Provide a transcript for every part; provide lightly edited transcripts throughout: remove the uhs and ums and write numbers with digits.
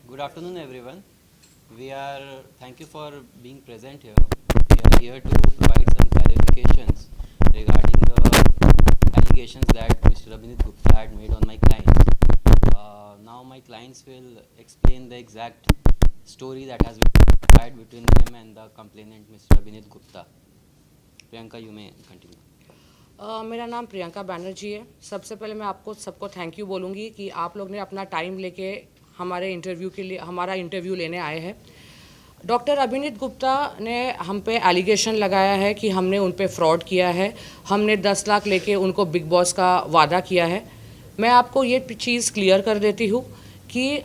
Good afternoon, everyone. Thank you for being present here. We are here to provide some clarifications regarding the allegations that Mr. Abhinit Gupta had made on my clients. Now, my clients will explain the exact story that has been transpired between them and the complainant, Mr. Abhinit Gupta. Priyanka, you may continue. मेरा नाम प्रियंका बैनर्जी है। सबसे पहले मैं आपको सबको thank you बोलूँगी कि आप लोग ने अपना टाइम लेके हमारे इंटरव्यू के लिए हमारा इंटरव्यू लेने आए हैं। डॉक्टर अभिनीत गुप्ता ने हम पे एलिगेशन लगाया है कि हमने उन पे फ्रॉड किया है, हमने 10 लाख लेके उनको बिग बॉस का वादा किया है। मैं आपको ये चीज़ क्लियर कर देती हूँ कि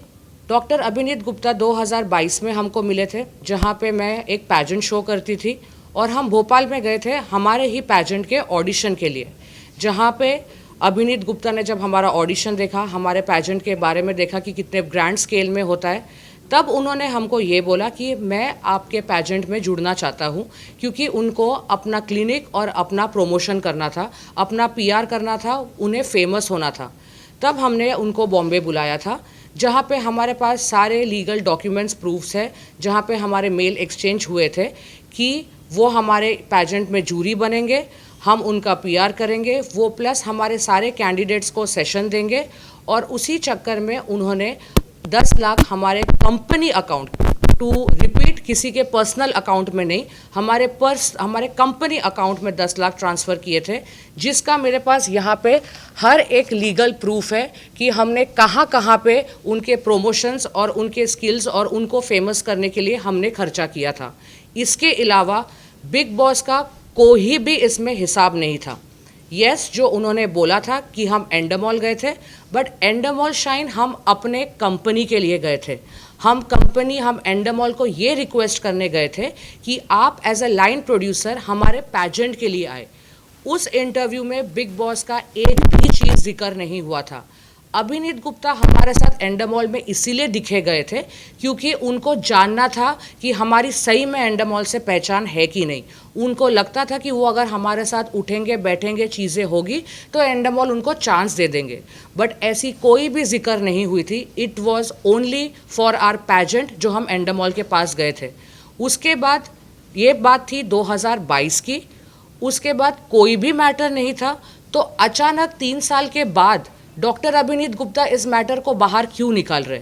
डॉक्टर अभिनीत गुप्ता 2022 में हमको मिले थे, जहाँ पे मैं एक पैजेंट शो करती थी और हम भोपाल में गए थे हमारे ही पैजेंट के ऑडिशन के लिए, जहाँ पे अभिनीत गुप्ता ने जब हमारा ऑडिशन देखा, हमारे पैजेंट के बारे में देखा कि कितने ग्रैंड स्केल में होता है, तब उन्होंने हमको ये बोला कि मैं आपके पैजेंट में जुड़ना चाहता हूँ, क्योंकि उनको अपना क्लिनिक और अपना प्रमोशन करना था, अपना पीआर करना था, उन्हें फेमस होना था। तब हमने उनको बॉम्बे बुलाया था, जहाँ पे हमारे पास सारे लीगल डॉक्यूमेंट्स प्रूफ्स है, जहाँ पे हमारे मेल एक्सचेंज हुए थे कि वो हमारे पैजेंट में जूरी बनेंगे, हम उनका पीआर करेंगे, वो प्लस हमारे सारे कैंडिडेट्स को सेशन देंगे। और उसी चक्कर में उन्होंने 10 लाख हमारे कंपनी अकाउंट, टू रिपीट, किसी के पर्सनल अकाउंट में नहीं, हमारे कंपनी अकाउंट में 10 लाख ट्रांसफ़र किए थे, जिसका मेरे पास यहाँ पे हर एक लीगल प्रूफ है कि हमने कहाँ कहाँ पे उनके प्रोमोशंस और उनके स्किल्स और उनको फेमस करने के लिए हमने खर्चा किया था। इसके अलावा बिग बॉस का कोई भी इसमें हिसाब नहीं था। यस, जो उन्होंने बोला था कि हम एंडमॉल गए थे, बट एंडमॉल शाइन हम अपने कंपनी के लिए गए थे। हम एंडमॉल को ये रिक्वेस्ट करने गए थे कि आप एज अ लाइन प्रोड्यूसर हमारे पैजेंट के लिए आए। उस इंटरव्यू में बिग बॉस का एक भी चीज़ जिक्र नहीं हुआ था। अभिनीत गुप्ता हमारे साथ एंडमॉल में इसीलिए दिखे गए थे क्योंकि उनको जानना था कि हमारी सही में एंडमॉल से पहचान है कि नहीं। उनको लगता था कि वो अगर हमारे साथ उठेंगे बैठेंगे चीज़ें होगी तो एंडमॉल उनको चांस दे देंगे, बट ऐसी कोई भी जिक्र नहीं हुई थी। It was only for our pageant जो हम एंडमॉल के पास गए थे। उसके बाद ये बात थी 2022 की। उसके बाद कोई भी मैटर नहीं था, तो अचानक 3 साल के बाद डॉक्टर अभिनीत गुप्ता इस मैटर को बाहर क्यों निकाल रहे?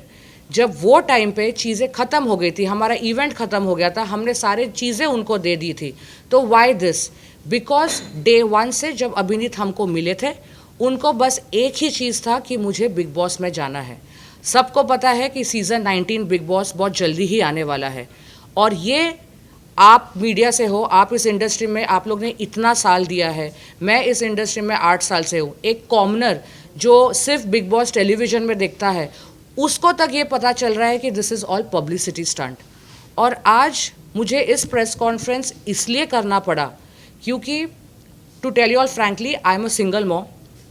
जब वो टाइम पे चीज़ें ख़त्म हो गई थी, हमारा इवेंट ख़त्म हो गया था, हमने सारी चीज़ें उनको दे दी थी, तो वाई दिस? बिकॉज डे 1 से जब अभिनीत हमको मिले थे, उनको बस एक ही चीज़ था कि मुझे बिग बॉस में जाना है। सबको पता है कि सीज़न 19 बिग बॉस बहुत जल्दी ही आने वाला है, और ये आप मीडिया से हो, आप इस इंडस्ट्री में आप लोग ने इतना साल दिया है, मैं इस इंडस्ट्री में 8 साल से हूँ। एक कॉमनर जो सिर्फ बिग बॉस टेलीविज़न में देखता है, उसको तक ये पता चल रहा है कि this is all publicity stunt. और आज मुझे इस प्रेस कॉन्फ्रेंस इसलिए करना पड़ा क्योंकि to tell you all frankly, I am a single mom.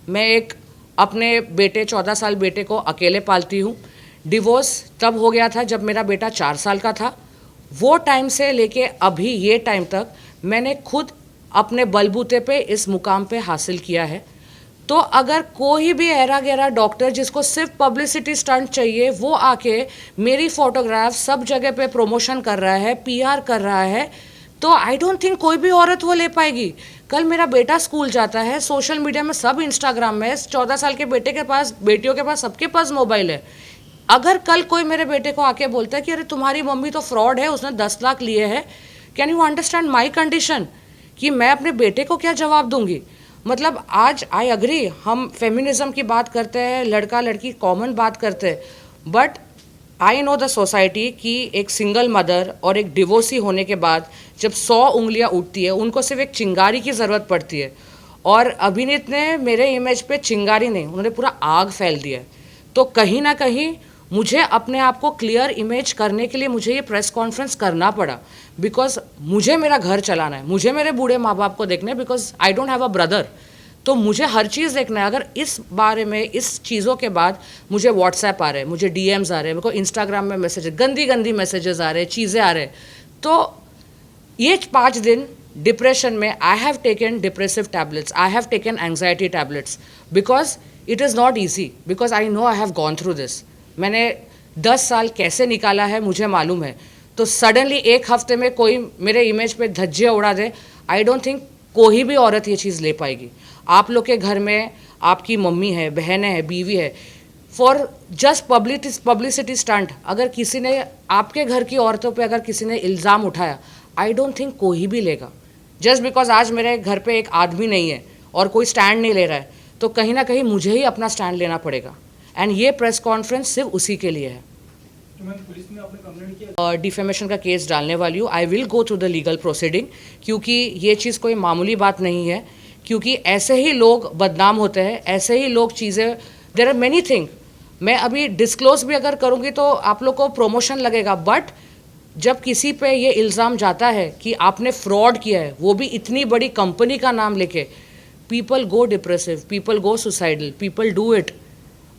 मैं एक अपने बेटे 14 साल बेटे को अकेले पालती हूँ। डिवोर्स तब हो गया था जब मेरा बेटा 4 साल का था। वो टाइम से लेके अभी ये टाइम तक मैंने खुद अपने बलबूते पे इस मुकाम पे हासिल किया है। तो अगर कोई भी ऐरा गैरा डॉक्टर जिसको सिर्फ पब्लिसिटी स्टंट चाहिए, वो आके मेरी फोटोग्राफ सब जगह पे प्रमोशन कर रहा है, पीआर कर रहा है, तो आई डोंट थिंक कोई भी औरत वो ले पाएगी। कल मेरा बेटा स्कूल जाता है, सोशल मीडिया में सब इंस्टाग्राम में, 14 साल के बेटे के पास, बेटियों के पास, सबके पास मोबाइल है। अगर कल कोई मेरे बेटे को आके बोलता है कि अरे तुम्हारी मम्मी तो फ्रॉड है, उसने 10 लाख लिए हैं, can you understand my condition? कि मैं अपने बेटे को क्या जवाब दूंगी? मतलब आज आई अग्री, हम फेमिनिज्म की बात करते हैं, लड़का लड़की कॉमन बात करते हैं, but I know the society कि एक सिंगल मदर और एक डिवोर्सी होने के बाद जब 100 उंगलियां उठती है, उनको सिर्फ एक चिंगारी की ज़रूरत पड़ती है। और अभिनीत ने मेरे इमेज पे चिंगारी नहीं, उन्होंने पूरा आग फैल दिया है। तो कहीं ना कहीं मुझे अपने आप को क्लियर इमेज करने के लिए मुझे ये प्रेस कॉन्फ्रेंस करना पड़ा, बिकॉज मुझे मेरा घर चलाना है, मुझे मेरे बूढ़े माँ बाप को देखना है, because I don't have a brother. तो मुझे हर चीज़ देखना है। अगर इस बारे में, इस चीज़ों के बाद मुझे व्हाट्सएप आ रहे हैं, मुझे डीएम्स आ रहे हैं, मेरे को इंस्टाग्राम में मैसेजेस, गंदी गंदी मैसेजेस आ रहे हैं, चीज़ें आ रहे हैं, तो ये 5 दिन डिप्रेशन में I have taken depressive tablets, I have taken anxiety tablets, because it is not easy, because I know I have gone through this. मैंने 10 साल कैसे निकाला है मुझे मालूम है। तो सडनली एक हफ्ते में कोई मेरे इमेज पे धज्जियाँ उड़ा दे, आई डोंट थिंक कोई भी औरत ये चीज़ ले पाएगी। आप लोग के घर में आपकी मम्मी है, बहनें हैं, बीवी है, फॉर जस्ट पब्लिसिटी स्टंट अगर किसी ने आपके घर की औरतों पे अगर किसी ने इल्ज़ाम उठाया, आई डोंट थिंक कोई भी लेगा। जस्ट बिकॉज आज मेरे घर पे एक आदमी नहीं है और कोई स्टैंड नहीं ले रहा है, तो कहीं ना कहीं मुझे ही अपना स्टैंड लेना पड़ेगा। एंड ये प्रेस कॉन्फ्रेंस सिर्फ उसी के लिए है। पुलिस में आपने कंप्लेंट किया? डिफेमेशन का केस डालने वाली हूँ। I will go through the legal proceeding, क्योंकि ये चीज़ कोई मामूली बात नहीं है, क्योंकि ऐसे ही लोग बदनाम होते हैं, ऐसे ही लोग चीज़ें, देयर आर मैनी थिंग। मैं अभी डिस्क्लोज भी अगर करूँगी तो आप लोग को प्रमोशन लगेगा, बट जब किसी पे ये इल्ज़ाम जाता है कि आपने फ्रॉड किया है, वो भी इतनी बड़ी कंपनी का नाम लेके, people go depressive, people go suicidal, people do it.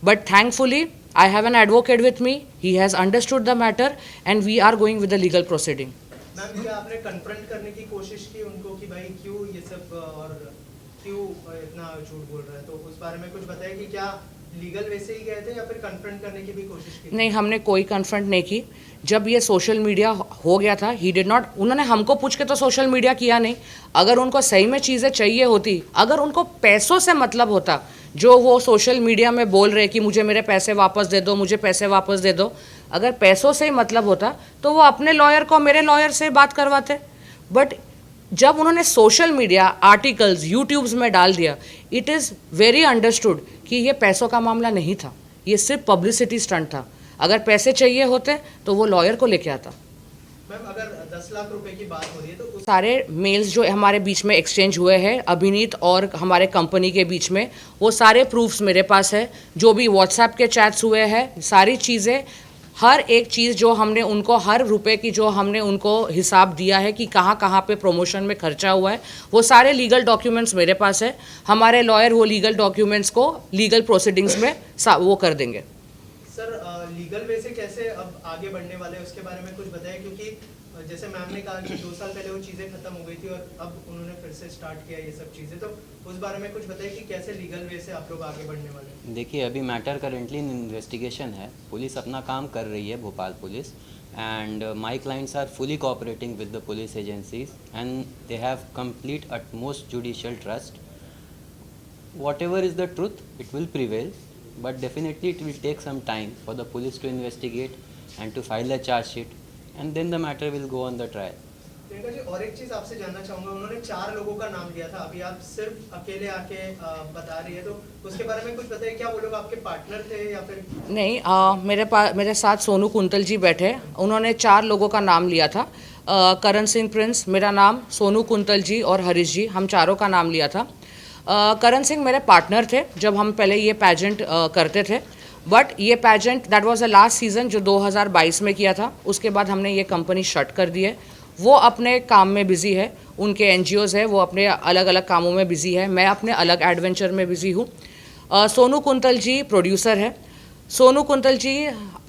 But thankfully I have an advocate with me. He has understood the matter, and we are going with the legal proceeding. Ma'am, क्या आपने confront करने की कोशिश की उनको कि भाई क्यों ये सब और क्यों इतना झूठ बोल रहा है, तो उस बारे में कुछ बताइए कि क्या लीगल वे से ही गए थे या फिर कन्फ्रंट करने की भी कोशिश की? नहीं, हमने कोई कन्फ्रंट नहीं की। जब ये सोशल मीडिया हो गया था, ही डिड नॉट, उन्होंने हमको पूछ के तो सोशल मीडिया किया नहीं। अगर उनको सही में चीज़ें चाहिए होती, अगर उनको पैसों से मतलब होता, जो वो सोशल मीडिया में बोल रहे कि मुझे मेरे पैसे वापस दे दो, मुझे पैसे वापस दे दो, अगर पैसों से ही मतलब होता तो वो अपने लॉयर को मेरे लॉयर से बात करवाते। बट जब उन्होंने सोशल मीडिया आर्टिकल्स यूट्यूब्स में डाल दिया, इट इज़ वेरी अंडरस्टूड कि ये पैसों का मामला नहीं था, ये सिर्फ पब्लिसिटी स्टंट था। अगर पैसे चाहिए होते तो वो लॉयर को लेके आता। मैम, अगर 10 लाख रुपए की बात हो रही है तो उस सारे मेल्स जो हमारे बीच में एक्सचेंज हुए हैं अभिनीत और हमारे कंपनी के बीच में, वो सारे प्रूफ्स मेरे पास है। जो भी व्हाट्सएप के चैट्स हुए हैं, सारी चीज़ें, हर एक चीज़ जो हमने उनको, हर रुपए की जो हमने उनको हिसाब दिया है कि कहाँ कहाँ पे प्रमोशन में खर्चा हुआ है, वो सारे लीगल डॉक्यूमेंट्स मेरे पास है। हमारे लॉयर वो लीगल डॉक्यूमेंट्स को लीगल प्रोसीडिंग्स में वो कर देंगे। सर, लीगल वे से कैसे अब आगे बढ़ने वाले हैं उसके बारे में कुछ बताइए, क्योंकि जैसे मैम ने कहा कि 2 साल पहले वो चीज़ें खत्म हो गई थी और अब उन्होंने फिर से स्टार्ट किया ये सब चीज़ें, तो उस बारे में कुछ बताइए कि कैसे लीगल वे से आप लोग आगे बढ़ने वाले हैं? देखिए, अभी मैटर करेंटली इन इन्वेस्टिगेशन है, पुलिस अपना काम कर रही है, Bhopal police, and my clients are fully cooperating with the police agencies and they have complete utmost judicial trust. Whatever is the truth, it will prevail, but definitely it will take some time for the police to investigate and to file a charge sheet, and then the matter will go on the trial. Priyanka ji, और एक चीज़ आपसे जानना चाहूँगा, उन्होंने 4 लोगों का नाम लिया था, अभी आप सिर्फ अकेले आके बता रही है, तो उसके बारे में कुछ बताइए, क्या वो लोग आपके पार्टनर थे या फिर? नहीं, मेरे साथ सोनू कुंतल जी बैठे, उन्होंने 4 लोगों का नाम लिया था। करण सिंह प्रिंस, मेरा नाम, सोनू कुंतल जी और हरीश जी, हम चारों का नाम लिया था। करण सिंह मेरे पार्टनर थे जब हम पहले ये पैजेंट करते थे, बट ये pageant that was the last season जो 2022 में किया था। उसके बाद हमने ये कंपनी शट कर दी है। वो अपने काम में बिज़ी है, उनके एनजीओज़ है, वो अपने अलग अलग कामों में बिज़ी है, मैं अपने अलग एडवेंचर में बिज़ी हूँ। सोनू कुंतल जी प्रोड्यूसर है। सोनू कुंतल जी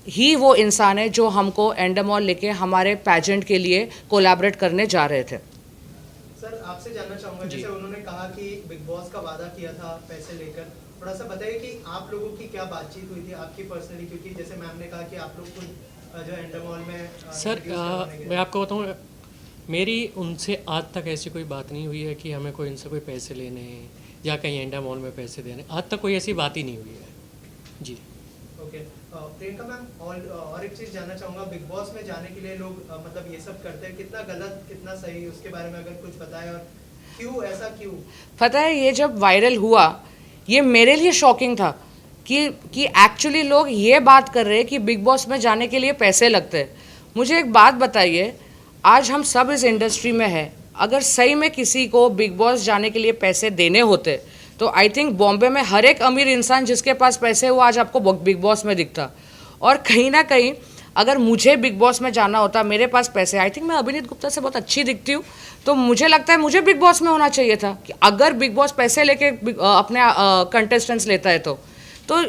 ही वो इंसान है जो हमको एंडामॉल लेके हमारे पैजेंट के लिए कोलैबोरेट करने जा रहे थे। सर, आपसे जानना चाहूँगा, जैसे उन्होंने कहा कि बिग बॉस का वादा किया था पैसे लेकर, थोड़ा सा बताइए कि आप लोगों की क्या बातचीत हुई थी आपकी पर्सनली, क्योंकि जैसे मैम ने कहा कि आप लोग खुद जो एंडामॉल में सर, मैं आपको बताऊँ, मेरी उनसे आज तक ऐसी कोई बात नहीं हुई है कि हमें कोई इनसे कोई पैसे लेने हैं या कहीं एंडा मॉल में पैसे देने, आज तक कोई ऐसी बात ही नहीं हुई है जी। ओके, प्रियंका मैम, और एक चीज़ जानना चाहूँगा, बिग बॉस में जाने के लिए लोग मतलब ये सब करते हैं, कितना गलत कितना सही, उसके बारे में अगर कुछ बताएं, और क्यों ऐसा क्यों? पता है, ये जब वायरल हुआ, ये मेरे लिए शॉकिंग था कि एक्चुअली लोग ये बात कर रहे हैं कि बिग बॉस में जाने के लिए पैसे लगते हैं। मुझे एक बात बताइए, आज हम सब इस इंडस्ट्री में हैं, अगर सही में किसी को बिग बॉस जाने के लिए पैसे देने होते तो आई थिंक बॉम्बे में हर एक अमीर इंसान जिसके पास पैसे वो आज आपको बिग बॉस में दिखता। और कहीं ना कहीं अगर मुझे बिग बॉस में जाना होता, मेरे पास पैसे, आई थिंक मैं अभिनीत गुप्ता से बहुत अच्छी दिखती हूँ, तो मुझे लगता है मुझे बिग बॉस में होना चाहिए था। कि अगर बिग बॉस पैसे लेके अपने कंटेस्टेंट्स लेता है तो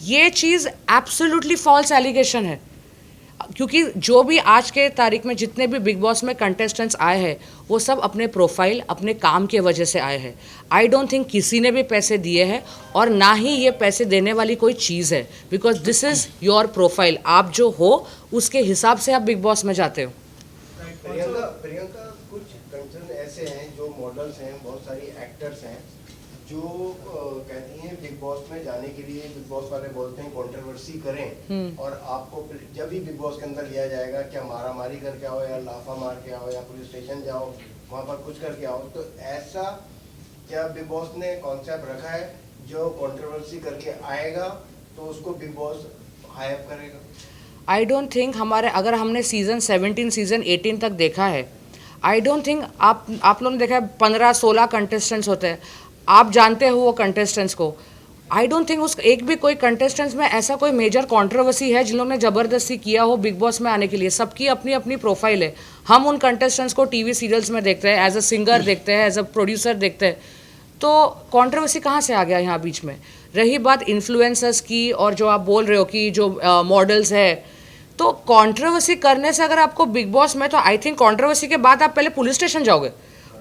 ये चीज़ एब्सोल्युटली फॉल्स एलिगेशन है। क्योंकि जो भी आज के तारीख में जितने भी बिग बॉस में कंटेस्टेंट्स आए हैं वो सब अपने प्रोफाइल अपने काम के वजह से आए हैं। आई डोंट थिंक किसी ने भी पैसे दिए हैं और ना ही ये पैसे देने वाली कोई चीज़ है, because this is your profile. आप जो हो उसके हिसाब से आप बिग बॉस में जाते हो। प्रियंका कुछ कंसर्न ऐसे हैं जो मॉडल्स हैं, बहुत सारी एक्टर्स हैं जो कहती हैं बिग बॉस में जाने के लिए बिग बॉस वाले बोलते हैं कंट्रोवर्सी करें और आपको जब भी बिग बॉस के अंदर लिया जाएगा क्या मारा मारी करके आओ या लाफा मार के आओ या पुलिस स्टेशन जाओ वहाँ पर कुछ करके आओ। तो ऐसा क्या बिग बॉस ने कॉन्सेप्ट रखा है जो कंट्रोवर्सी करके आएगा तो उसको बिग बॉस हायर करेगा? आई डोंट थिंक हमारे, अगर हमने सीज़न 17 सीज़न 18 तक देखा है, आई डोंट थिंक आप लोगों ने देखा है 15-16 कंटेस्टेंट्स होते हैं, आप जानते हो वो कंटेस्टेंट्स को। आई डोंट थिंक उस एक भी कोई कंटेस्टेंट्स में ऐसा कोई मेजर कंट्रोवर्सी है जिन लोगों ने ज़बरदस्ती किया हो बिग बॉस में आने के लिए। सबकी अपनी अपनी प्रोफाइल है। हम उन कंटेस्टेंट्स को टीवी सीरियल्स में देखते हैं, एज अ सिंगर देखते हैं, एज अ प्रोड्यूसर देखते हैं, तो कंट्रोवर्सी कहाँ से आ गया यहाँ बीच में? रही बात इन्फ्लुएंसर्स की और जो आप बोल रहे हो कि जो मॉडल्स है, तो कंट्रोवर्सी करने से अगर आपको बिग बॉस में, तो आई थिंक कंट्रोवर्सी के बाद आप पहले पुलिस स्टेशन जाओगे,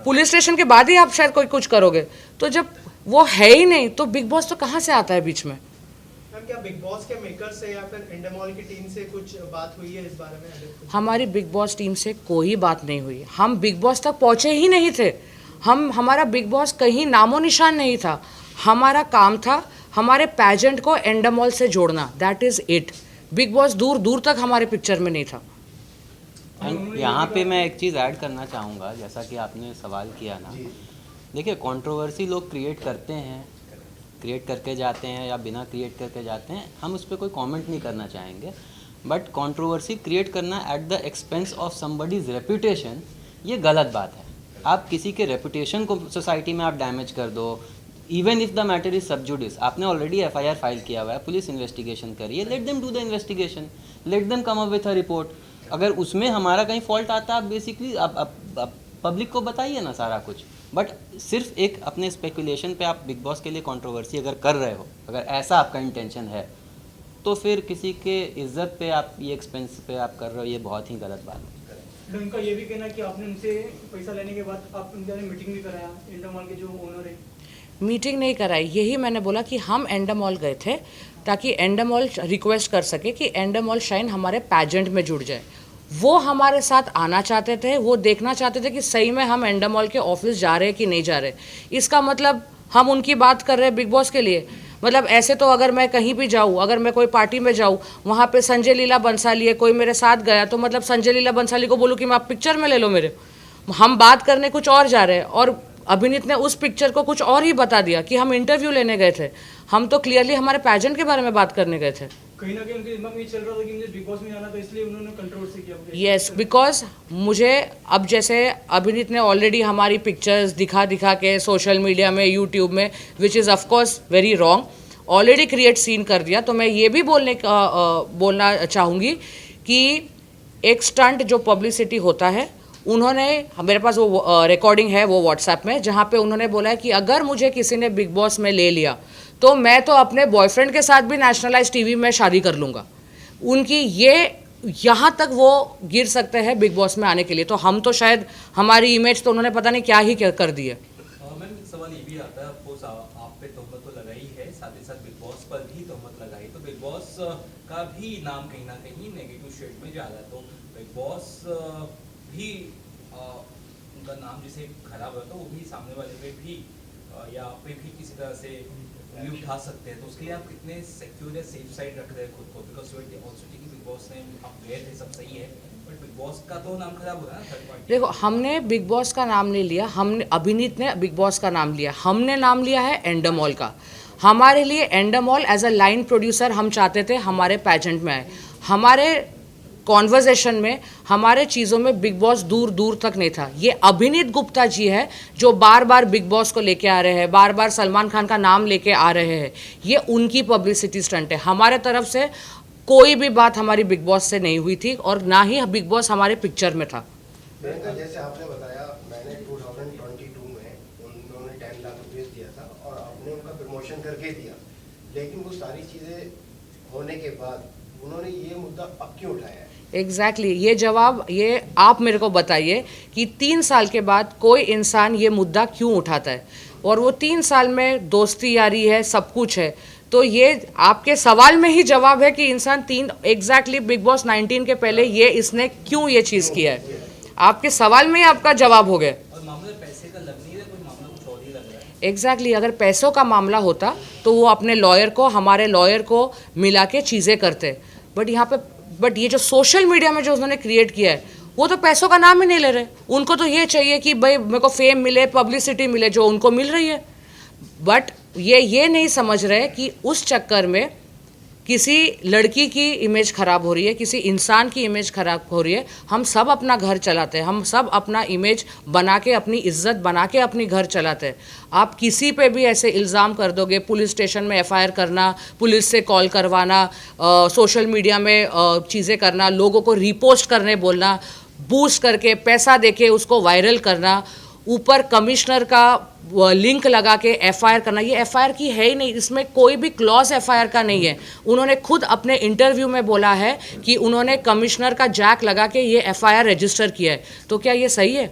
पुलिस स्टेशन के बाद ही आप शायद कोई कुछ करोगे। तो जब वो है ही नहीं तो बिग बॉस तो कहाँ से आता है बीच में? मैम क्या बिग बॉस के मेकर से या फिर एंडेमॉल की टीम से कुछ बात हुई है इस बारे में? हमारी बिग बॉस टीम से कोई बात नहीं हुई। हम बिग बॉस तक पहुँचे ही नहीं थे। हमारा बिग बॉस कहीं नामो निशान नहीं था। हमारा काम था हमारे पैजेंट को एंडेमॉल से जोड़ना, that is it. Big boss दूर दूर तक हमारे पिक्चर में नहीं था। यहाँ पे मैं एक चीज़ ऐड करना चाहूँगा, जैसा कि आपने सवाल किया ना, देखिए कंट्रोवर्सी लोग क्रिएट करते हैं, क्रिएट करके जाते हैं या बिना क्रिएट करके जाते हैं, हम उस पर कोई कमेंट नहीं करना चाहेंगे। बट कंट्रोवर्सी क्रिएट करना at the expense of somebody's reputation, ये गलत बात है। आप किसी के रेपुटेशन को सोसाइटी में आप डैमेज कर दो, even if the matter is सब जुडिस, आपने ऑलरेडी FIR फाइल किया हुआ है, पुलिस इन्वेस्टिगेशन करिए, let them do the investigation, let them come up with a report. अगर उसमें हमारा कहीं फॉल्ट आता है, आप बेसिकली आप पब्लिक को बताइए ना सारा कुछ। बट सिर्फ एक अपने स्पेकुलेशन पे आप बिग बॉस के लिए कंट्रोवर्सी अगर कर रहे हो, अगर ऐसा आपका इंटेंशन है, तो फिर किसी के इज्जत पे आप ये एक्सपेंस पे आप कर रहे हो, ये बहुत ही गलत बात है। उनका ये भी कहना कि आपने उनसे पैसा लेने के बाद आप उनके मीटिंग भी कराया, एंडामॉल के जो ओनर है। मीटिंग नहीं कराई, यही मैंने बोला कि हम एंडामॉल गए थे ताकि एंडामॉल रिक्वेस्ट कर सके कि एंडामॉल शाइन हमारे पैजेंट में जुड़ जाए। वो हमारे साथ आना चाहते थे, वो देखना चाहते थे कि सही में हम एंडामॉल के ऑफिस जा रहे हैं कि नहीं जा रहे। इसका मतलब हम उनकी बात कर रहे हैं बिग बॉस के लिए? मतलब ऐसे तो अगर मैं कहीं भी जाऊँ, अगर मैं कोई पार्टी में जाऊँ, वहाँ पे संजय लीला बंसाली है, कोई मेरे साथ गया, तो मतलब संजय लीला बंसाली को बोलूँ कि मैं आप पिक्चर में ले लो मेरे। हम बात करने कुछ और जा रहे हैं और अभिनीत ने उस पिक्चर को कुछ और ही बता दिया कि हम इंटरव्यू लेने गए थे। हम तो क्लियरली हमारे पैजेंट के बारे में बात करने गए थे। कहीं ना कहीं उनके दिमाग में ये चल रहा था कि मुझे बिग बॉस में जाना, तो इसलिए उन्होंने कंट्रोवर्सी किया। यस, बिकॉज मुझे अब जैसे अभिनीत ने ऑलरेडी हमारी पिक्चर्स दिखा के सोशल मीडिया में, यूट्यूब में, which is of course very wrong, already create scene कर दिया। तो मैं ये भी बोलना चाहूँगी कि एक स्टंट जो पब्लिसिटी होता है, उन्होंने, मेरे पास वो रिकॉर्डिंग है वो व्हाट्सएप में, जहाँ पे उन्होंने बोला है कि अगर मुझे किसी ने बिग बॉस में ले लिया तो मैं तो अपने बॉयफ्रेंड के साथ भी नेशनलाइज टीवी में शादी कर लूँगा। उनकी ये यहाँ तक वो गिर सकते हैं बिग बॉस में आने के लिए। तो हम तो शायद हमारी इमेज तो उन्होंने पता नहीं क्या ही कर दी है। मैम सवाल ये भी आता है, अफकोर्स आप पे तोहमत तो लगाई है, साथ ही साथ बिग बॉस पर भी तोहमत लगाई, तो बिग बॉस का भी नाम कहीं ना कहीं नेगेटिव शेड में जा रहा है। तो बिग बॉस भी उनका नाम जिसे खराब होता है, वो भी सामने वाले पे भी या आप पे भी किसी तरह से उंगली उठा सकते हैं। तो उसके लिए आप कितने सिक्योर या सेफ साइड रख रहे हैं खुद को? Because you are also taking, Bigg Boss ने आप गए थे, सब सही है, बट बिग बॉस का तो नाम खराब हो रहा है ना थर्ड पार्टी। देखो, हमने बिग बॉस का नाम नहीं लिया, हमने, अभिनीत ने बिग बॉस का नाम लिया, हमने नाम लिया है एंडामॉल का। हमारे लिए एंडामॉल एज अ लाइन प्रोड्यूसर हम चाहते थे हमारे पैजेंट में आए। हमारे कॉन्वर्जेशन में, हमारे चीज़ों में बिग बॉस दूर दूर तक नहीं था। ये अभिनीत गुप्ता जी है जो बार बार बिग बॉस को लेके आ रहे हैं, बार बार सलमान खान का नाम लेके आ रहे हैं। ये उनकी पब्लिसिटी स्टंट है। हमारे तरफ से कोई भी बात हमारी बिग बॉस से नहीं हुई थी और ना ही बिग बॉस हमारे पिक्चर में था। जैसे आपने बताया, मैंने 2022 में उन्होंने 10 लाख रुपये दिया था और आपने उनका प्रमोशन करके दिया, लेकिन वो सारी चीज़ें होने के बाद उन्होंने ये मुद्दा अब क्यों उठाया है? एग्जैक्टली ये जवाब ये आप मेरे को बताइए कि 3 साल के बाद कोई इंसान ये मुद्दा क्यों उठाता है, और वो 3 साल में दोस्ती यारी है, सब कुछ है। तो ये आपके सवाल में ही जवाब है कि इंसान एग्जैक्टली बिग बॉस 19 के पहले ये इसने क्यों ये चीज़ किया है, आपके सवाल में ही आपका जवाब हो गया। और मामला पैसे का लग नहीं रहा, कोई मामला कुछ और ही लग रहा है। एग्जैक्टली अगर पैसों का मामला होता तो वो अपने लॉयर को, हमारे लॉयर को मिला के चीज़ें करते, बट ये जो सोशल मीडिया में जो उन्होंने क्रिएट किया है, वो तो पैसों का नाम ही नहीं ले रहे। उनको तो ये चाहिए कि भाई मेरे को फेम मिले, पब्लिसिटी मिले, जो उनको मिल रही है। बट ये नहीं समझ रहे कि उस चक्कर में किसी लड़की की इमेज ख़राब हो रही है, किसी इंसान की इमेज ख़राब हो रही है। हम सब अपना घर चलाते हैं, हम सब अपना इमेज बना के, अपनी इज्जत बना के अपनी घर चलाते हैं। आप किसी पे भी ऐसे इल्ज़ाम कर दोगे, पुलिस स्टेशन में एफआईआर करना, पुलिस से कॉल करवाना, सोशल मीडिया में चीज़ें करना, लोगों को रीपोस्ट करने बोलना, बूस्ट करके पैसा देके उसको वायरल करना, ऊपर कमिश्नर का लिंक लगा के एफआईआर करना, ये एफआईआर की है ही नहीं, इसमें कोई भी क्लॉज एफआईआर का नहीं है। उन्होंने खुद अपने इंटरव्यू में बोला है कि उन्होंने कमिश्नर का जैक लगा के ये एफआईआर रजिस्टर किया है। तो क्या ये सही है?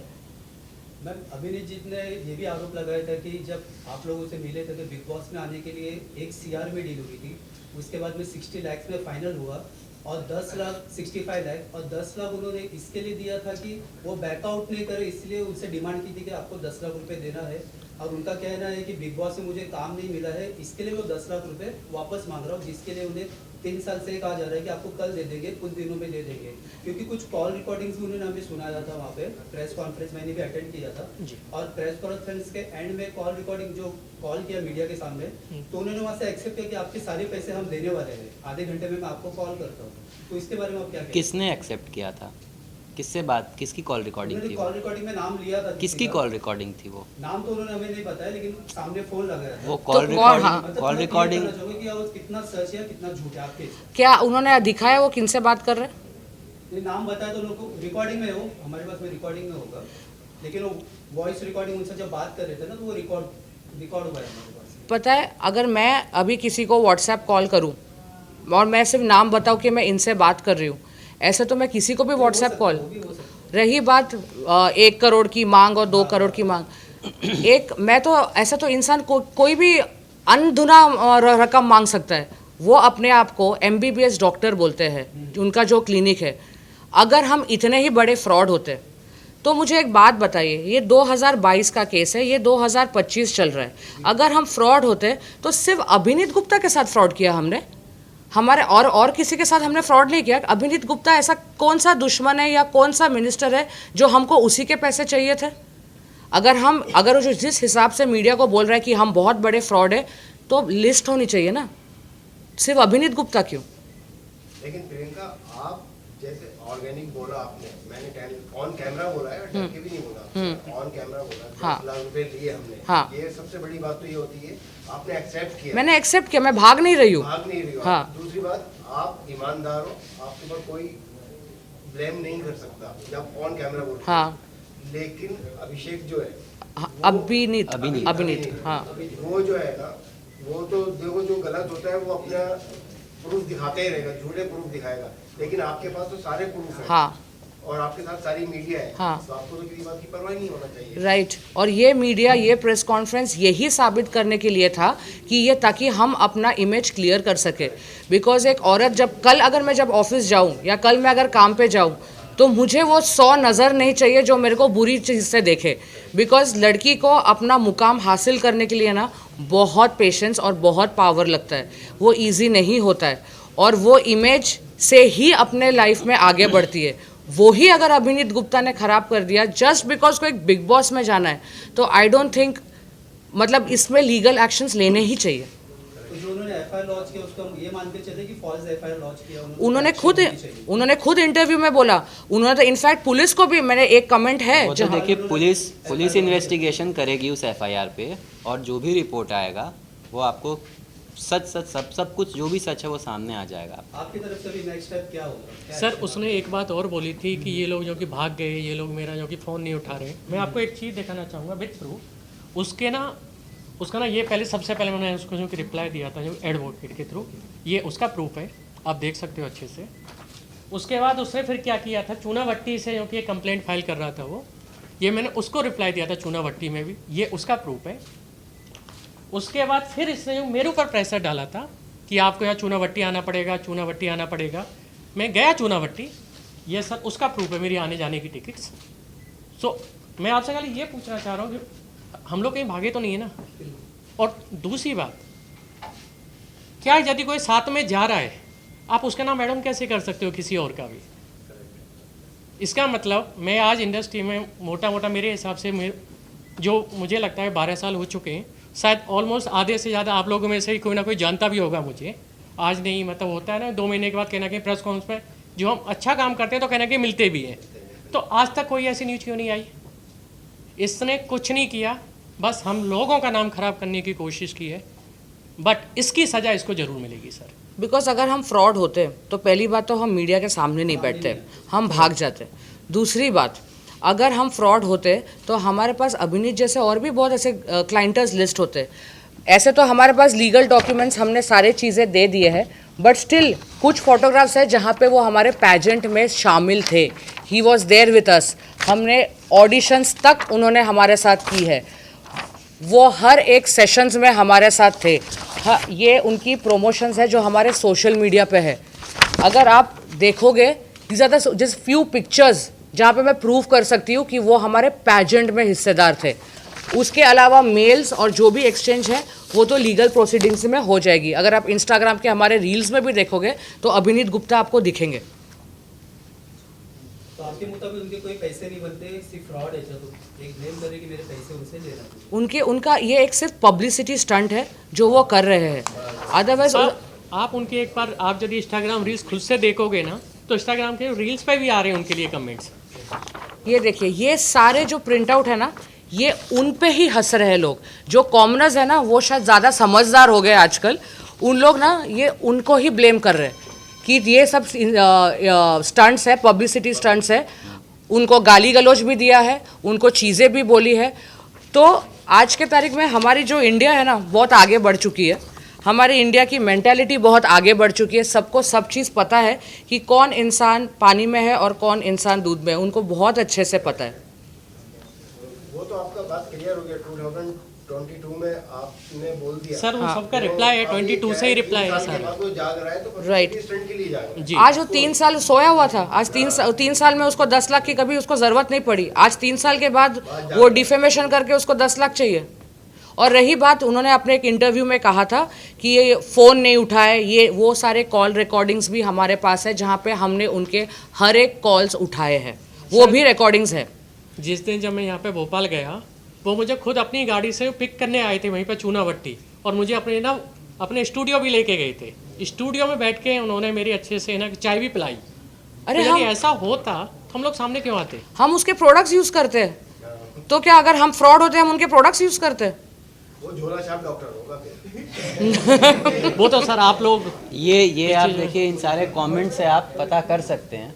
मैम, अभिनीत जी ने ये भी आरोप लगाया था कि जब आप लोगों से मिले थे तो बिग बॉस में आने के लिए एक सीआर में डील हुई थी, उसके बाद में 60 लाख में फाइनल हुआ और 10 लाख 65 लाख और 10 लाख उन्होंने इसके लिए दिया था कि वो बैकआउट नहीं करे, इसलिए उनसे डिमांड की थी कि आपको 10 लाख रुपए देना है। और उनका कहना है कि बिग बॉस से मुझे काम नहीं मिला है, इसके लिए वो 10 लाख रुपए वापस मांग रहा हूँ, जिसके लिए उन्हें 3 साल से कहा जा रहा है कि आपको कल दे देंगे, कुछ दिनों में दे देंगे। क्योंकि कुछ कॉल रिकॉर्डिंग्स भी उन्होंने हमें सुनाया था वहाँ पे, प्रेस कॉन्फ्रेंस मैंने भी अटेंड किया था। और प्रेस कॉन्फ्रेंस के एंड में कॉल रिकॉर्डिंग जो कॉल किया मीडिया के सामने, तो उन्होंने वहाँ से एक्सेप्ट किया कि आपके सारे पैसे हम देने वाले हैं, आधे घंटे में मैं आपको कॉल करता हूँ। तो इसके बारे में आप क्या कहेंगे? किसने एक्सेप्ट किया था? किससे बात, किसकी कॉल रिकॉर्डिंग थी? कॉल रिकॉर्डिंग में नाम लिया था किसकी कॉल रिकॉर्डिंग थी वो? नाम तो उन्होंने हमें नहीं बताया, लेकिन सामने फोन लगाया था। वो तो कॉल रिकॉर्डिंग, मतलब कॉल मैं रिकॉर्डिंग क्लियर करना चाहूंगा कि वो कितना सच है कितना झूठ है आपके हिसाब क्या उन्होंने दिखाया वो किनसे बात कर रहे हैं? से। ये नाम बताया तो लोगों को रिकॉर्डिंग में हो, हमारे पास में रिकॉर्डिंग में होगा, लेकिन वो वॉइस रिकॉर्डिंग उनसे जब बात कर रहे थे ना, तो वो रिकॉर्ड हुआ है हमारे पास। पता है, अगर मैं अभी किसी को व्हाट्सएप कॉल करूं और मैं सिर्फ नाम बताऊं कि मैं इनसे बात कर रही हूं, ऐसे तो मैं किसी को भी व्हाट्सएप कॉल, रही बात 1 करोड़ की मांग और 2 करोड़ की मांग, मैं तो ऐसा तो इंसान कोई भी अनधुना रकम मांग सकता है। वो अपने आप को MBBS डॉक्टर बोलते हैं, उनका जो क्लिनिक है। अगर हम इतने ही बड़े फ्रॉड होते तो मुझे एक बात बताइए, ये 2022 का केस है, ये 2025 चल रहा है। अगर हम फ्रॉड होते तो सिर्फ अभिनीत गुप्ता के साथ फ्रॉड किया हमने, हमारे और किसी के साथ हमने फ्रॉड नहीं किया। अभिनीत गुप्ता ऐसा कौन सा दुश्मन है या कौन सा मिनिस्टर है जो हमको उसी के पैसे चाहिए थे? अगर जो जिस हिसाब से मीडिया को बोल रहा है कि हम बहुत बड़े फ्रॉड है, तो लिस्ट होनी चाहिए ना, सिर्फ अभिनीत गुप्ता क्यों? लेकिन प्रियंका, आप जैसे ऑर्गेनिक बोला आपने, मैंने ऑन कैमरा बोला है, डर के भी नहीं बोला, ऑन कैमरा बोला, 10 लाख रुपए लिए हमने। हाँ। ये सबसे बड़ी बात तो ये होती है, आपने एक्सेप्ट किया। मैंने एक्सेप्ट किया, मैं भाग नहीं रही हूँ। भाग नहीं रही हो। हाँ। दूसरी बात, आप ईमानदार हो, आपके ऊपर कोई ब्लेम नहीं कर सकता जब ऑन कैमरा बोलते हैं। हाँ, लेकिन अभिषेक जो है, अभिनीत, हाँ, वो जो है ना, वो तो देखो जो गलत होता है वो अपना प्रूफ दिखाता ही रहेगा, झूठे प्रूफ दिखाएगा, लेकिन आपके पास तो सारे प्रूफ है। हाँ, और आपके साथ सारी मीडिया है। हाँ। तो आपको तो किसी बात की परवाह नहीं होना चाहिए। राइट। और ये मीडिया, ये प्रेस कॉन्फ्रेंस यही साबित करने के लिए था कि ये, ताकि हम अपना इमेज क्लियर कर सके। बिकॉज एक औरत अगर मैं जब ऑफिस जाऊँ या कल मैं अगर काम पे जाऊँ, तो मुझे वो 100 नज़र नहीं चाहिए जो मेरे को बुरी चीज़ से देखे। बिकॉज लड़की को अपना मुकाम हासिल करने के लिए ना बहुत पेशेंस और बहुत पावर लगता है, वो ईजी नहीं होता है, और वो इमेज से ही अपने लाइफ में आगे बढ़ती है। वो ही अगर अभिनीत गुप्ता ने खराब कर दिया जस्ट बिकॉज को एक बिग बॉस में जाना है, तो आई डोंट थिंक, मतलब इसमें लीगल एक्शंस लेने ही चाहिए। तो जो उन्होंने एफआईआर लॉन्च किया उसको हम ये मान के चले कि फॉल्स एफआईआर लॉन्च किया उन्होंने खुद इंटरव्यू में बोला। उन्होंने तो इनफैक्ट पुलिस को भी, मैंने एक कमेंट है वो तो देखिए, पुलिस इन्वेस्टिगेशन करेगी उस एफआईआर पे, और जो भी रिपोर्ट आएगा वो आपको सच सब कुछ जो भी सच है वो सामने आ जाएगा। आपकी तरफ से भी नेक्स्ट स्टेप क्या होगा? सर, उसने एक बात और बोली थी कि ये लोग जो कि भाग गए, ये लोग मेरा जो कि फ़ोन नहीं उठा रहे। मैं आपको एक चीज़ दिखाना चाहूँगा विद प्रूफ। उसका ना ये सबसे पहले मैंने उसको जो कि रिप्लाई दिया था जो एडवोकेट के थ्रू, ये उसका प्रूफ है। आप देख सकते हो अच्छे से। उसके बाद उसने फिर क्या किया था, चूनाभट्टी से क्योंकि ये कंप्लेंट फाइल कर रहा था वो, ये मैंने उसको रिप्लाई दिया था चूनाभट्टी में भी, ये उसका प्रूफ है। उसके बाद फिर इसने जो मेरे ऊपर प्रेशर डाला था कि आपको यहाँ चूनाभट्टी आना पड़ेगा, चूनाभट्टी आना पड़ेगा। मैं गया चूनाभट्टी, ये सर उसका प्रूफ है मेरी आने जाने की टिकट्स। सो मैं आपसे खाली ये पूछना चाह रहा हूँ कि हम लोग कहीं भागे तो नहीं है ना। और दूसरी बात, क्या यदि कोई साथ में जा रहा है, आप उसका नाम मैडम कैसे कर सकते हो किसी और का भी? इसका मतलब मैं आज इंडस्ट्री में मोटा मोटा मेरे हिसाब से जो मुझे लगता है 12 साल हो चुके हैं, शायद ऑलमोस्ट आधे से ज़्यादा आप लोगों में से कोई ना कोई जानता भी होगा मुझे। आज नहीं, मतलब होता है ना 2 महीने के बाद कहना कि प्रेस कॉन्फ्रेंस में जो हम अच्छा काम करते हैं तो कहना कि मिलते भी हैं। तो आज तक कोई ऐसी न्यूज़ क्यों नहीं आई? इसने कुछ नहीं किया, बस हम लोगों का नाम खराब करने की कोशिश की है, बट इसकी सज़ा इसको ज़रूर मिलेगी सर। बिकॉज अगर हम फ्रॉड होते तो पहली बात तो हम मीडिया के सामने नहीं बैठते, हम भाग जाते। दूसरी बात, अगर हम फ्रॉड होते तो हमारे पास अभिनीत जैसे और भी बहुत ऐसे क्लाइंटर्स लिस्ट होते। ऐसे तो हमारे पास लीगल डॉक्यूमेंट्स हमने सारे चीज़ें दे दिए हैं, बट स्टिल कुछ फोटोग्राफ्स है जहाँ पे वो हमारे पैजेंट में शामिल थे। He was there with us. हमने ऑडिशंस तक उन्होंने हमारे साथ की है, वो हर एक सेशंस में हमारे साथ थे। हाँ, ये उनकी प्रमोशंस है जो हमारे सोशल मीडिया पे है। अगर आप देखोगे, these are the just few pictures जहाँ पे मैं प्रूव कर सकती हूँ कि वो हमारे पैजेंट में हिस्सेदार थे। उसके अलावा मेल्स और जो भी एक्सचेंज है वो तो लीगल प्रोसीडिंग्स में हो जाएगी। अगर आप इंस्टाग्राम के हमारे रील्स में भी देखोगे तो अभिनीत गुप्ता आपको दिखेंगे। तो आपके मुताबिक उनके कोई पैसे नहीं बनते, सिर्फ फ्रॉड है? जब एक क्लेम करे कि मेरे पैसे उनसे ले रहा है, उनका ये एक सिर्फ पब्लिसिटी स्टंट है जो वो कर रहे हैं। अदरवाइज आप उनकी एक बार आप यदि इंस्टाग्राम रील्स खुद से देखोगे ना, तो इंस्टाग्राम के रील्स पे भी आ रहे हैं उनके लिए कमेंट्स। ये देखिए, ये सारे जो प्रिंट आउट है ना, ये उन पे ही हंस रहे हैं लोग। जो कॉमनर्स है ना, वो शायद ज़्यादा समझदार हो गए आजकल। उन लोग ना ये उनको ही ब्लेम कर रहे हैं कि ये सब स्टंट्स है, पब्लिसिटी स्टंट्स है। उनको गाली गलौज भी दिया है, उनको चीज़ें भी बोली है। तो आज के तारीख में हमारी जो इंडिया है ना, बहुत आगे बढ़ चुकी है। हमारी इंडिया की मेंटालिटी बहुत आगे बढ़ चुकी है। सबको सब चीज़ पता है कि कौन इंसान पानी में है और कौन इंसान दूध में है, उनको बहुत अच्छे से पता है। वो तो आपका बात क्लियर हो गया। 2022 में आपने बोल दिया सर उन सबका रिप्लाई है, 22 से ही रिप्लाई है सर। वो जाग रहा है तो राइट स्टंट के लिए जाग रहा है। जी, आज वो 3 साल सोया हुआ था। आज 3 साल में उसको 10 लाख की कभी उसको ज़रूरत नहीं पड़ी। आज 3 साल के बाद वो डिफेमेशन करके उसको 10 लाख चाहिए। और रही बात, उन्होंने अपने एक इंटरव्यू में कहा था कि ये फ़ोन नहीं उठाए, ये वो सारे कॉल रिकॉर्डिंग्स भी हमारे पास है जहाँ पे हमने उनके हर एक कॉल्स उठाए हैं, वो भी रिकॉर्डिंग्स है। जिस दिन जब मैं यहाँ पे भोपाल गया, वो मुझे खुद अपनी गाड़ी से पिक करने आए थे वहीं पे चूनाभट्टी, और मुझे अपने स्टूडियो भी लेके गए थे। स्टूडियो में बैठ के उन्होंने मेरी अच्छे से ना चाय भी पिलाई। अरे तो यदि ऐसा होता तो हम लोग सामने क्यों आते? हम उसके प्रोडक्ट्स यूज़ करते हैं। तो क्या अगर हम फ्रॉड होते हम उनके प्रोडक्ट्स यूज़ करते? वो झोला छाप डॉक्टर होगा फिर। वो तो सर आप लोग ये आप देखिए, इन सारे कमेंट्स से आप पता कर सकते हैं।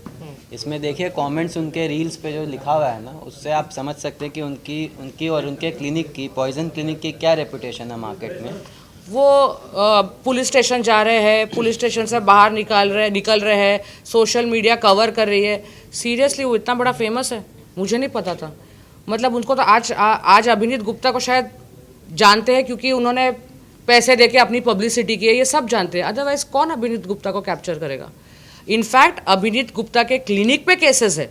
इसमें देखिए कमेंट्स उनके रील्स पे जो लिखा हुआ है ना, उससे आप समझ सकते हैं कि उनकी और उनके क्लिनिक की, पॉइजन क्लिनिक की क्या रेपुटेशन है मार्केट में। वो पुलिस स्टेशन जा रहे हैं, पुलिस स्टेशन से बाहर निकल रहे हैं, सोशल मीडिया कवर कर रही है। सीरियसली वो इतना बड़ा फेमस है, मुझे नहीं पता था। मतलब उनको तो आज अभिनीत गुप्ता को शायद जानते हैं क्योंकि उन्होंने पैसे देके अपनी पब्लिसिटी की है, ये सब जानते हैं। अदरवाइज कौन अभिनीत गुप्ता को कैप्चर करेगा? इनफैक्ट अभिनीत गुप्ता के क्लिनिक पे केसेस है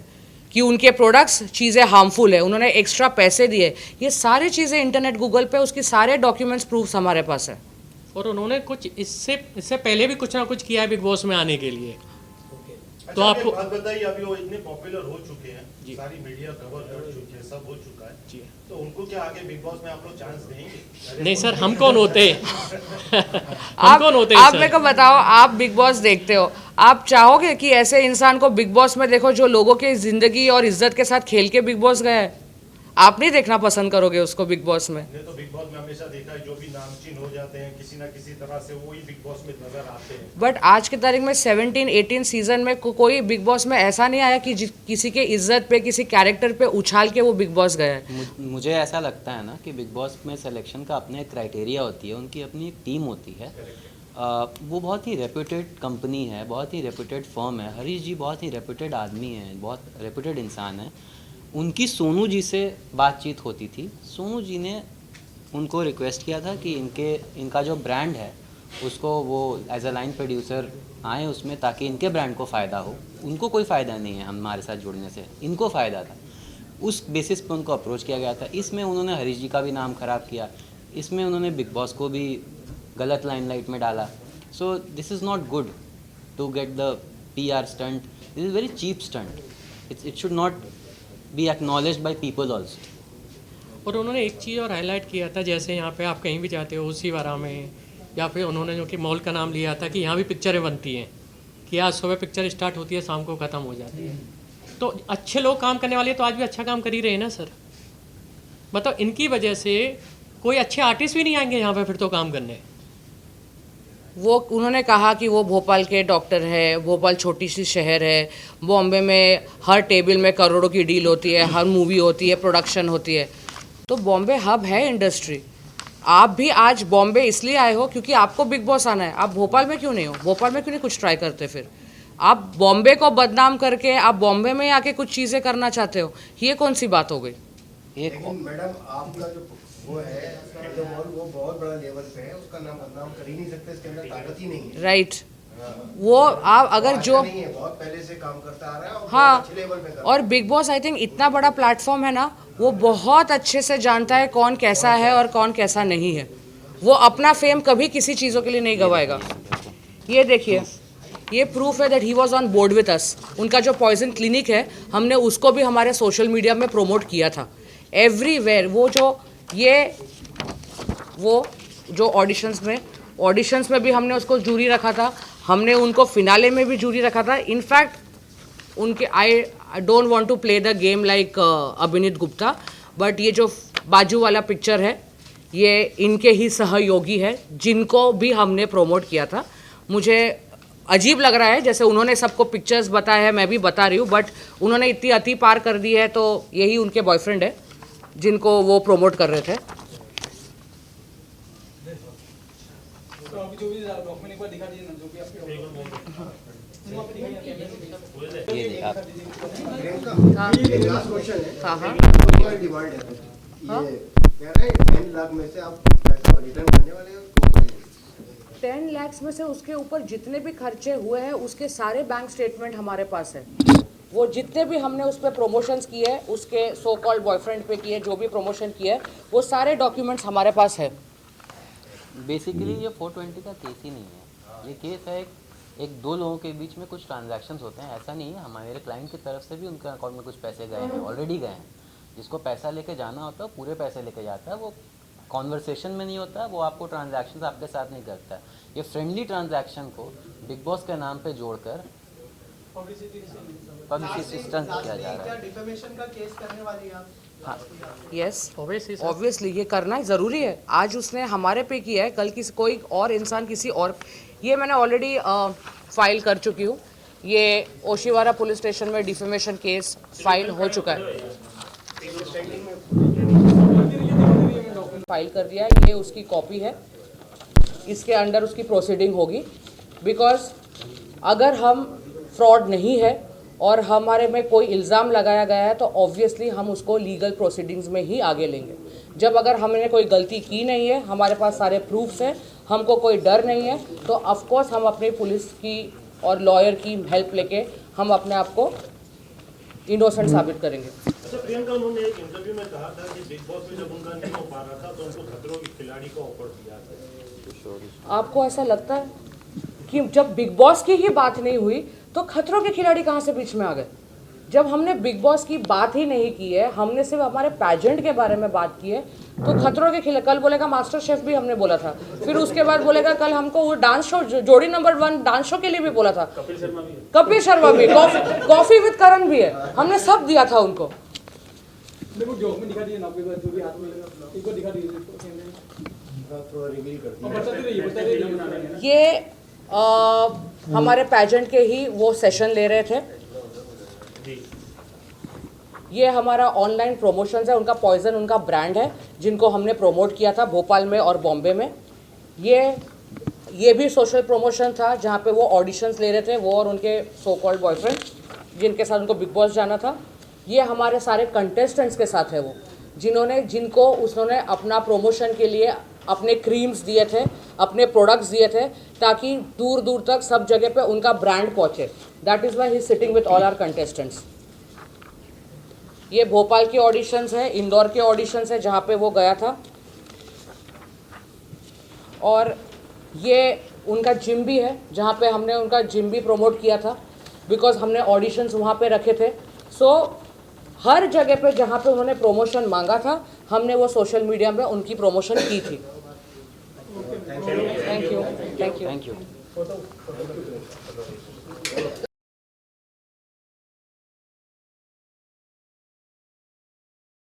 कि उनके प्रोडक्ट्स चीज़ें हार्मफुल है, उन्होंने एक्स्ट्रा पैसे दिए। ये सारी चीज़ें इंटरनेट, गूगल पे उसकी सारे डॉक्यूमेंट्स, प्रूफ्स हमारे पास है। और उन्होंने कुछ इससे पहले भी कुछ ना कुछ किया है बिग बॉस में आने के लिए। अच्छा, तो आपको बात बताइए, अभी वो इतने पॉपुलर हो चुके हैं, सारी मीडिया कवर कर चुकी है, सब हो चुका है जी, तो उनको क्या आगे बिग बॉस में आप लोग चांस देंगे? नहीं सर, हम कौन होते आप मेरे को बताओ, आप बिग बॉस देखते हो, आप चाहोगे कि ऐसे इंसान को बिग बॉस में देखो जो लोगों की जिंदगी और इज्जत के साथ खेल के बिग बॉस गया है? आप नहीं देखना पसंद करोगे उसको बिग बॉस में? तो बिग बॉस में हमेशा देखा है, जो भी नामचीन हो जाते हैं किसी ना किसी तरह से, वो ही बिग बॉस में नजर आते हैं। बट आज की तारीख में 17-18 सीजन में कोई बिग बॉस में ऐसा नहीं आया कि किसी के इज्जत पे, किसी कैरेक्टर पे उछाल के वो बिग बॉस गया है। मुझे ऐसा लगता है ना कि बिग बॉस में सिलेक्शन का अपने क्राइटेरिया होती है, उनकी अपनी एक टीम होती है। वो बहुत ही रेप्यूटेड कंपनी है, बहुत ही रेप्यूटेड फर्म है। हरीश जी बहुत ही रेप्यूटेड आदमी हैं, बहुत रेप्यूटेड इंसान है। उनकी सोनू जी से बातचीत होती थी। सोनू जी ने उनको रिक्वेस्ट किया था कि इनका जो ब्रांड है उसको वो एज अ लाइन प्रोड्यूसर आए उसमें, ताकि इनके ब्रांड को फ़ायदा हो। उनको कोई फ़ायदा नहीं है हमारे साथ जुड़ने से, इनको फ़ायदा था। उस बेसिस पे उनको अप्रोच किया गया था। इसमें उन्होंने हरीश जी का भी नाम ख़राब किया, इसमें उन्होंने बिग बॉस को भी गलत लाइमलाइट में डाला। So this is not good to get the PR stunt. This is very cheap stunt. It should not be acknowledged by people also. और उन्होंने एक चीज़ और हाईलाइट किया था, जैसे यहाँ पे आप कहीं भी जाते हो उसी वारा में, या फिर उन्होंने जो कि मॉल का नाम लिया था कि यहाँ भी पिक्चरें बनती हैं, कि आज सुबह पिक्चर स्टार्ट होती है, शाम को ख़त्म हो जाती है। तो अच्छे लोग काम करने वाले तो आज भी अच्छा काम कर ही रहे हैं ना सर। मतलब इनकी वजह से कोई अच्छे आर्टिस्ट भी नहीं आएंगे यहाँ पे फिर तो काम करने। वो उन्होंने कहा कि वो भोपाल के डॉक्टर है, भोपाल छोटी सी शहर है, बॉम्बे में हर टेबल में करोड़ों की डील होती है, हर मूवी होती है, प्रोडक्शन होती है। तो बॉम्बे हब है इंडस्ट्री। आप भी आज बॉम्बे इसलिए आए हो क्योंकि आपको बिग बॉस आना है। आप भोपाल में क्यों नहीं हो? भोपाल में क्यों नहीं कुछ ट्राई करते? फिर आप बॉम्बे को बदनाम करके आप बॉम्बे में आके कुछ चीज़ें करना चाहते हो, ये कौन सी बात हो गई? लेकिन मैडम आपका जो वो है जो मॉल वो बहुत बड़ा लेवल पे है, उसका नाम बदनाम कर ही नहीं सकते, इसके अंदर ताकत ही नहीं है। राइट। वो आप अगर जो नहीं है, बहुत पहले से काम करता आ रहा है और बहुत हाँ, अच्छे लेवल पे कर और बिग बॉस आई थिंक इतना बड़ा प्लेटफॉर्म है ना, वो बहुत अच्छे से जानता है कौन कैसा है और कौन कैसा नहीं है। वो अपना फेम कभी किसी चीज़ों के लिए नहीं गवाएगा। ये देखिए, ये प्रूफ है that he was on board with us. उनका जो पॉइजन क्लिनिक है, हमने उसको भी हमारे सोशल मीडिया में प्रमोट किया था एवरीवेयर। वो जो ऑडिशंस में भी हमने उसको जूरी रखा था, हमने उनको फिनाले में भी जूरी रखा था। इनफैक्ट उनके I don't want to play the game like Abhineet Gupta, but ये जो बाजू वाला पिक्चर है ये इनके ही सहयोगी है जिनको भी हमने प्रमोट किया था। मुझे अजीब लग रहा है जैसे उन्होंने सबको पिक्चर्स बताया है, मैं भी बता रही हूँ, बट उन्होंने इतनी अति पार कर दी है। तो यही उनके बॉयफ्रेंड है जिनको वो प्रमोट कर रहे थे। तो अभी जो भी डॉक्यूमेंट एक बार दिखा दीजिए ना, जो भी आपके ये देखा हाँ एक लास्ट क्वेश्चन है। हाँ हाँ आपका डिमांड है ये कह रहे हैं 10 लाख में से आप पैसा रिटर्न करने वाले हो? 10 लाख में से उसके ऊपर जितने भी खर्चे हुए हैं उसके सारे बैंक स्टेटमेंट हमारे पास है। वो जितने भी हमने उस पर प्रमोशंस किए, उसके सो कॉल्ड बॉयफ्रेंड पे किए, जो भी प्रमोशन किए, वो सारे डॉक्यूमेंट्स हमारे पास है। बेसिकली ये 420 का केस ही नहीं है। ये केस है एक दो लोगों के बीच में कुछ ट्रांजैक्शंस होते हैं। ऐसा नहीं है, हमारे क्लाइंट की तरफ से भी उनके अकाउंट में कुछ पैसे गए हैं, ऑलरेडी गए हैं। जिसको पैसा लेके जाना होता है पूरे पैसे लेके जाता है। वो कॉन्वर्सेशन में नहीं होता, वो आपको ट्रांजैक्शंस आपके साथ नहीं करता। ये फ्रेंडली ट्रांजैक्शन को बिग बॉस के नाम पे जोड़कर पब्लिसिटी स्टंट किया जा रहा है। डिफेमेशन का केस करने वाली हैं आप? हाँ, यस Obviously, sir. ऑब्वियसली ये करना ही ज़रूरी है। आज उसने हमारे पे किया है, कल किसी कोई और इंसान किसी और, ये मैंने ऑलरेडी फाइल कर चुकी हूँ। ये ओशिवारा पुलिस स्टेशन में डिफेमेशन केस फाइल हो चुका है, फाइल कर दिया है। ये उसकी कॉपी है, इसके अंडर उसकी प्रोसीडिंग होगी। बिकॉज अगर हम फ्रॉड नहीं है और हमारे में कोई इल्ज़ाम लगाया गया है तो ऑब्वियसली हम उसको लीगल प्रोसीडिंग्स में ही आगे लेंगे। जब अगर हमने कोई गलती की नहीं है, हमारे पास सारे प्रूफ्स हैं, हमको कोई डर नहीं है, तो ऑफकोर्स हम अपनी पुलिस की और लॉयर की हेल्प लेके हम अपने आप को इनोसेंट साबित करेंगे। अच्छा प्रियंका, उन्होंने एक इंटरव्यू में कहा था कि बिग बॉस में जब उनका नहीं हो पा रहा था तो उनको खतरों के खिलाड़ी को ऑफर दिया था। आपको ऐसा लगता है कि जब बिग बॉस की ही बात नहीं हुई तो खतरों के खिलाड़ी कहाँ से बीच में आ गए? जब हमने बिग बॉस की बात ही नहीं की है, हमने सिर्फ हमारे पैजेंट के बारे में बात की है, तो खतरों के खिलाड़ी, कल बोलेगा मास्टर शेफ भी हमने बोला था, फिर उसके बाद बोलेगा कल हमको वो डांस शो, जोड़ी नंबर 1 डांस शो के लिए भी बोला था। कपिल शर्मा भी, कॉफी विद करण भी है, हमने सब दिया था उनको। देखो डॉक्यूमेंट दिखा दीजिए ना, आपके पास जो भी हाथ में लगा एक बार दिखा दीजिए। थोड़ा रिवील कर दिया। बता दीजिए। ये हमारे पैजेंट के ही वो सेशन ले रहे थे। ये हमारा ऑनलाइन प्रमोशंस है, उनका पॉइजन उनका ब्रांड है जिनको हमने प्रमोट किया था भोपाल में और बॉम्बे में। ये ये भी सोशल प्रमोशन था जहाँ पे वो ऑडिशंस ले रहे थे, वो और उनके सो कॉल्ड बॉयफ्रेंड जिनके साथ उनको बिग बॉस जाना था। ये हमारे सारे कंटेस्टेंट्स के साथ है वो, जिनको उसने अपना प्रमोशन के लिए अपने क्रीम्स दिए थे, अपने प्रोडक्ट्स दिए थे, ताकि दूर दूर तक सब जगह पे उनका ब्रांड पहुँचे। That is why he is sitting with all our contestants. ये भोपाल के ऑडिशंस है, इंदौर के ऑडिशंस है जहाँ पे वो गया था, और ये उनका जिम भी है जहाँ पे हमने उनका जिम भी प्रमोट किया था, बिकॉज हमने ऑडिशंस वहाँ पे रखे थे। सो हर जगह पे जहाँ पे उन्होंने प्रमोशन मांगा था, हमने वो सोशल मीडिया में उनकी प्रमोशन की थी। Thank you.